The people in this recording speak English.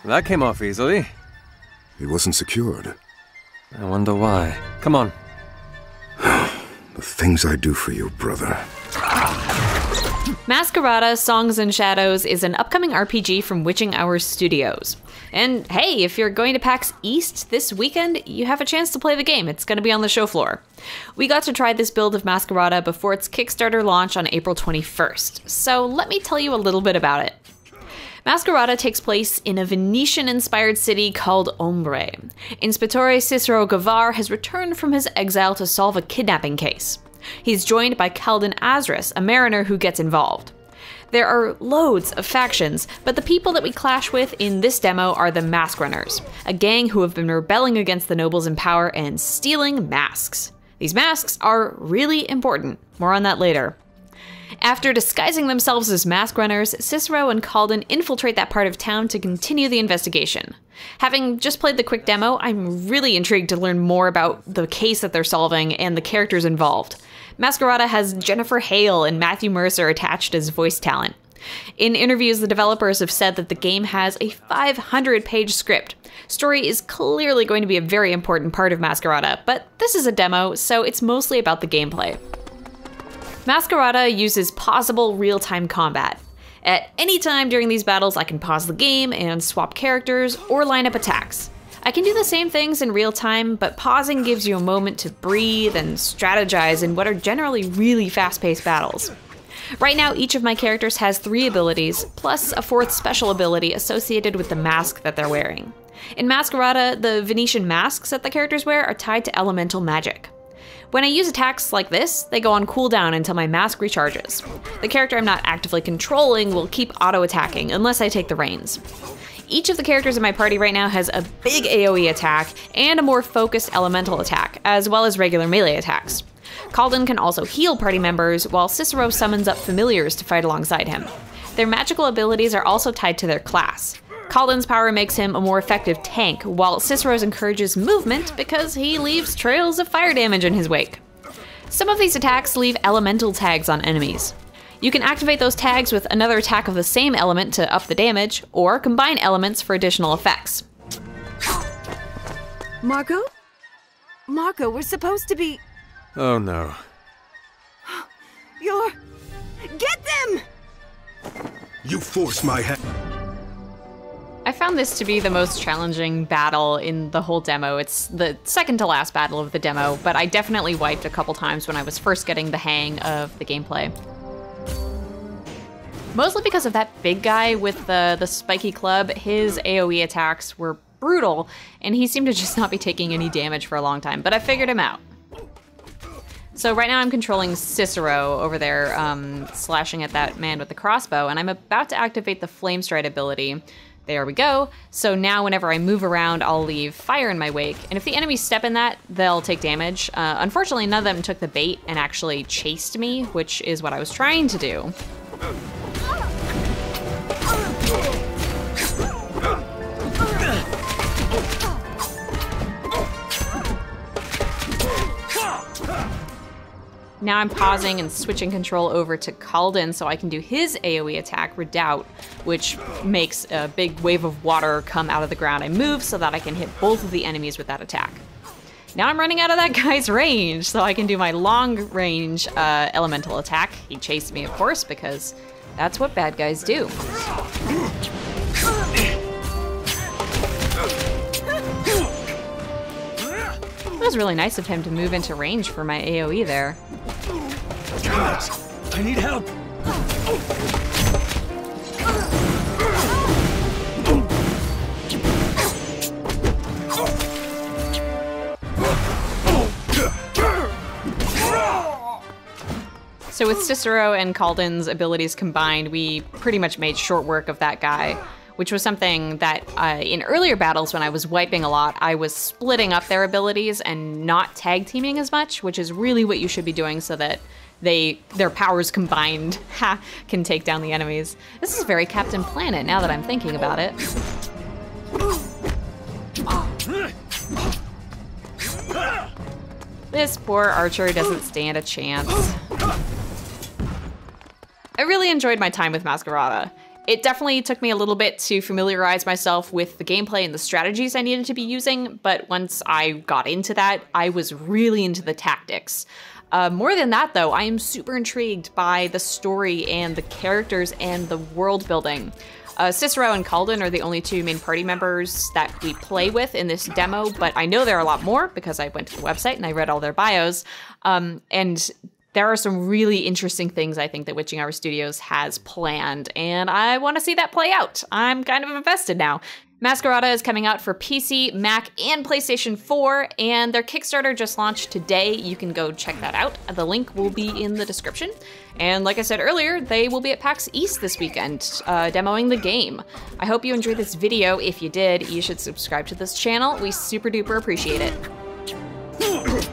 That came off easily. It wasn't secured. I wonder why. Come on. The things I do for you, brother. Masquerada Songs and Shadows is an upcoming RPG from Witching Hours Studios. And hey, if you're going to PAX East this weekend, you have a chance to play the game. It's going to be on the show floor. We got to try this build of Masquerada before its Kickstarter launch on April 21st, so let me tell you a little bit about it. Masquerada takes place in a Venetian-inspired city called Ombre. Inspectore Cicero Gavar has returned from his exile to solve a kidnapping case. He's joined by Calden Azris, a mariner who gets involved. There are loads of factions, but the people that we clash with in this demo are the Mask Runners, a gang who have been rebelling against the nobles in power and stealing masks. These masks are really important. More on that later. After disguising themselves as mask runners, Cicero and Calden infiltrate that part of town to continue the investigation. Having just played the quick demo, I'm really intrigued to learn more about the case that they're solving and the characters involved. Masquerada has Jennifer Hale and Matthew Mercer attached as voice talent. In interviews, the developers have said that the game has a 500-page script. Story is clearly going to be a very important part of Masquerada, but this is a demo, so it's mostly about the gameplay. Masquerada uses pausable real-time combat. At any time during these battles, I can pause the game and swap characters or line up attacks. I can do the same things in real time, but pausing gives you a moment to breathe and strategize in what are generally really fast-paced battles. Right now, each of my characters has 3 abilities, plus a 4th special ability associated with the mask that they're wearing. In Masquerada, the Venetian masks that the characters wear are tied to elemental magic. When I use attacks like this, they go on cooldown until my mask recharges. The character I'm not actively controlling will keep auto-attacking unless I take the reins. Each of the characters in my party right now has a big AoE attack and a more focused elemental attack, as well as regular melee attacks. Calden can also heal party members, while Cicero summons up familiars to fight alongside him. Their magical abilities are also tied to their class. Calden's power makes him a more effective tank, while Cicero's encourages movement because he leaves trails of fire damage in his wake. Some of these attacks leave elemental tags on enemies. You can activate those tags with another attack of the same element to up the damage, or combine elements for additional effects. Marco? Marco, we're supposed to be... Oh no. You're... Get them! You forced my hand. I found this to be the most challenging battle in the whole demo. It's the second to last battle of the demo, but I definitely wiped a couple times when I was first getting the hang of the gameplay. Mostly because of that big guy with the spiky club. His AoE attacks were brutal, and he seemed to just not be taking any damage for a long time, but I figured him out. So right now I'm controlling Cicero over there, slashing at that man with the crossbow, and I'm about to activate the Flame Stride ability. There we go. So now whenever I move around, I'll leave fire in my wake, and if the enemies step in that, they'll take damage. Unfortunately, none of them took the bait and actually chased me, which is what I was trying to do. Now I'm pausing and switching control over to Calden so I can do his AoE attack, Redoubt, which makes a big wave of water come out of the ground. I move so that I can hit both of the enemies with that attack. Now I'm running out of that guy's range, so I can do my long range elemental attack. He chased me, of course, because that's what bad guys do. It was really nice of him to move into range for my AoE there. Guys, I need help! So with Cicero and Calden's abilities combined, we pretty much made short work of that guy, which was something that in earlier battles when I was wiping a lot, I was splitting up their abilities and not tag teaming as much, which is really what you should be doing so that their powers combined can take down the enemies. This is very Captain Planet now that I'm thinking about it. This poor archer doesn't stand a chance. I really enjoyed my time with Masquerada. It definitely took me a little bit to familiarize myself with the gameplay and the strategies I needed to be using, but once I got into that, I was really into the tactics. More than that, though, I am super intrigued by the story and the characters and the world building. Cicero and Calden are the only two main party members that we play with in this demo, but I know there are a lot more because I went to the website and I read all their bios. And there are some really interesting things I think that Witching Hour Studios has planned, and I want to see that play out. I'm kind of invested now. Masquerada is coming out for PC, Mac, and PlayStation 4, and their Kickstarter just launched today. You can go check that out. The link will be in the description. And like I said earlier, they will be at PAX East this weekend, demoing the game. I hope you enjoyed this video. If you did, you should subscribe to this channel. We super duper appreciate it.